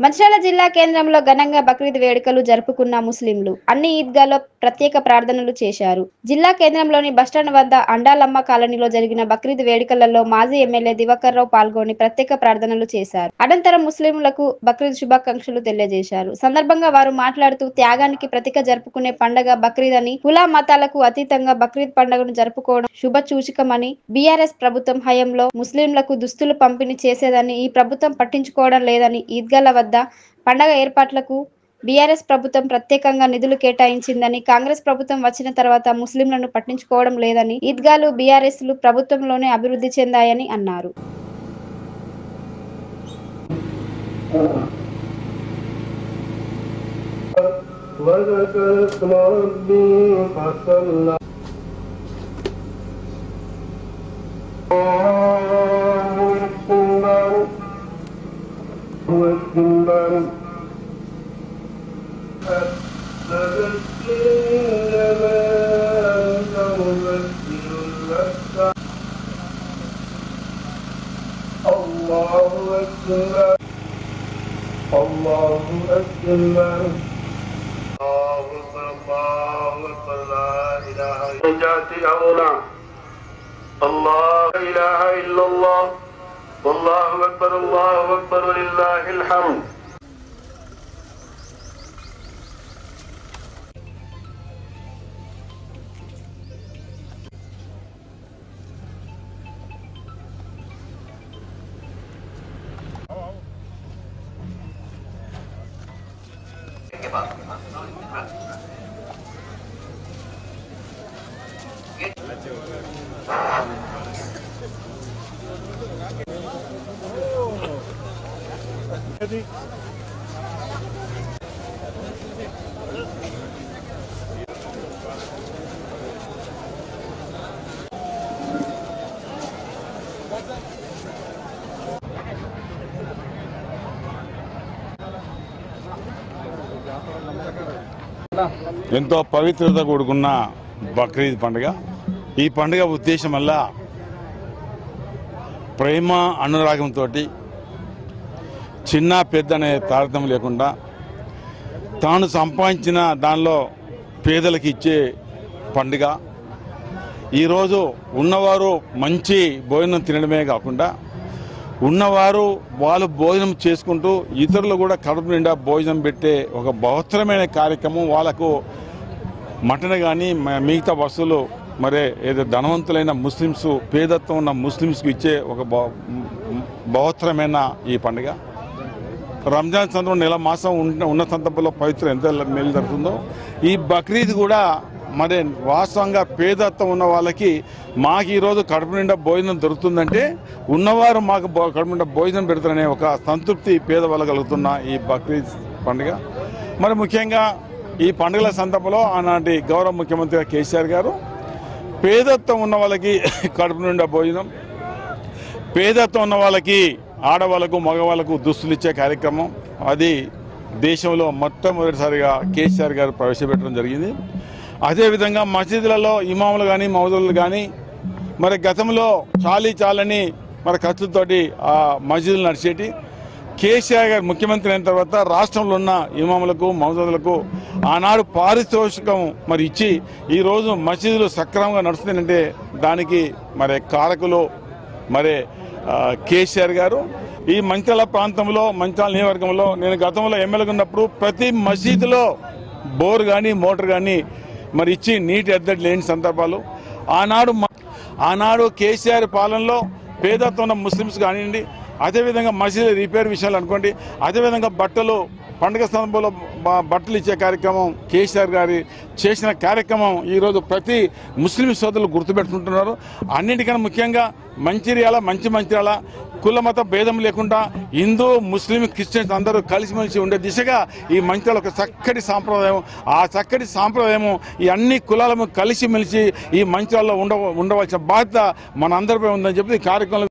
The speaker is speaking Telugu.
మంచిర్యాల జిల్లా కేంద్రంలో ఘనంగా బక్రీద్ వేడుకలు జరుపుకున్న ముస్లింలు అన్ని ఈద్గాల్లో ప్రత్యేక ప్రార్థనలు చేశారు. జిల్లా కేంద్రంలోని బస్టాండ్ వద్ద అండాలమ్మ కాలనీలో జరిగిన బక్రీద్ వేడుకలలో మాజీ ఎమ్మెల్యే దివాకర్ రావు పాల్గొని ప్రత్యేక ప్రార్థనలు చేశారు. అనంతరం ముస్లింలకు బక్రీద్ శుభాకాంక్షలు తెలియజేశారు. సందర్భంగా వారు మాట్లాడుతూ త్యాగానికి ప్రతీక జరుపుకునే పండుగ బక్రీద్ అని, కుల మతాలకు అతీతంగా బక్రీద్ పండుగను జరుపుకోవడం శుభసూచకమని, బీఆర్ఎస్ ప్రభుత్వం హయాంలో ముస్లింలకు దుస్తులు పంపిణీ చేసేదని ఈ ప్రభుత్వం పట్టించుకోవడం లేదని, ఈద్గాల వద్ద పండగ ఏర్పాట్లకు బీఆర్ఎస్ ప్రభుత్వం ప్రత్యేకంగా నిధులు కేటాయించిందని, కాంగ్రెస్ ప్రభుత్వం వచ్చిన తర్వాత ముస్లింలను పట్టించుకోవడం లేదని, ఈద్గాలు బీఆర్ఎస్లు ప్రభుత్వంలోనే అభివృద్ధి చెందాయని అన్నారు. ఎంతో పవిత్రత కూడుకున్న బక్రీద్ పండుగ. ఈ పండుగ ఉద్దేశం వల్ల ప్రేమ అనురాగంతో చిన్న పెద్ద అనే తారతమ్యం లేకుండా తాను సంపాదించిన దానిలో పేదలకు ఇచ్చే పండుగ. ఈరోజు ఉన్నవారు మంచి భోజనం తినడమే కాకుండా ఉన్నవారు వాళ్ళు భోజనం చేసుకుంటూ ఇతరులు కూడా కడుపు నిండా భోజనం పెట్టే ఒక బహుత్తరమైన కార్యక్రమం. వాళ్ళకు మటన్ కానీ మిగతా వస్తువులు మరే ఏదో ధనవంతులైన ముస్లిమ్స్, పేదత్వం ఉన్న ముస్లిమ్స్కి ఇచ్చే ఒక బహుత్తరమైన ఈ పండుగ. రంజాన్ సందర్భంలో నెల మాసం ఉన్న సందర్భంలో పవిత్రం ఎంత మేలు జరుగుతుందో ఈ బక్రీద్ కూడా మరి వాస్తవంగా పేదత్వం ఉన్న వాళ్ళకి మాకు ఈరోజు కడుపు నిండా భోజనం దొరుకుతుందంటే ఉన్నవారు మాకు కడుపు నిండా భోజనం పెడతారనే ఒక సంతృప్తి పేదవాళ్ళు కలుగుతున్న ఈ బక్రీద్ పండుగ. మరి ముఖ్యంగా ఈ పండుగల సందర్భంలో ఆనాటి గౌరవ ముఖ్యమంత్రి కేసీఆర్ గారు పేదత్వం ఉన్న వాళ్ళకి కడుపు నిండా భోజనం, పేదత్వం ఉన్న వాళ్ళకి ఆడవాళ్ళకు మగవాళ్ళకు దుస్తులు ఇచ్చే కార్యక్రమం అది దేశంలో మొట్టమొదటిసారిగా కేసీఆర్ గారు ప్రవేశపెట్టడం జరిగింది. అదేవిధంగా మసీదులలో ఇమాములు కానీ మౌజులు కానీ మరి గతంలో చాలని మరి ఖర్చులతోటి ఆ మసీదులు నడిచేటి. కేసీఆర్ గారు ముఖ్యమంత్రి అయిన తర్వాత రాష్ట్రంలో ఉన్న ఇమాములకు మౌజులకు ఆనాడు పారితోషికం మరి ఇచ్చి ఈరోజు మసీదులు సక్రమంగా నడుస్తుందంటే దానికి మరి కారకులు మరి కేసీఆర్ గారు. ఈ మంచిర్యాల ప్రాంతంలో మంచిర్యాల నియోజకవర్గంలో నేను గతంలో ఎమ్మెల్యేగా ఉన్నప్పుడు ప్రతి మసీదులో బోర్ కానీ మోటార్ కానీ మరి ఇచ్చి నీటి ఎద్దడి లేని సందర్భాలు. ఆనాడు కేసీఆర్ పాలనలో పేదత్వం ఉన్న ముస్లిమ్స్ కానివ్వండి, అదేవిధంగా మసీదు రిపేర్ విషయాలు అనుకోండి, అదేవిధంగా బట్టలు పండుగ సందర్భంలో బట్టలు ఇచ్చే కార్యక్రమం కేసీఆర్ గారి చేసిన కార్యక్రమం ఈరోజు ప్రతి ముస్లిం సోదరులు గుర్తుపెట్టుకుంటున్నారు. అన్నింటికన్నా ముఖ్యంగా మంచిర్యాల కుల మత భేదం లేకుండా హిందూ ముస్లిం క్రిస్టియన్స్ అందరూ కలిసిమెలిసి ఉండే దిశగా ఈ మంచిర్యాల ఒక చక్కటి సాంప్రదాయం. ఆ చక్కటి సాంప్రదాయము ఈ అన్ని కులాలను కలిసిమెలిసి ఈ మంచిర్యాలలో ఉండవలసిన బాధ్యత మన అందరిపై ఉందని చెప్పి ఈ కార్యక్రమంలో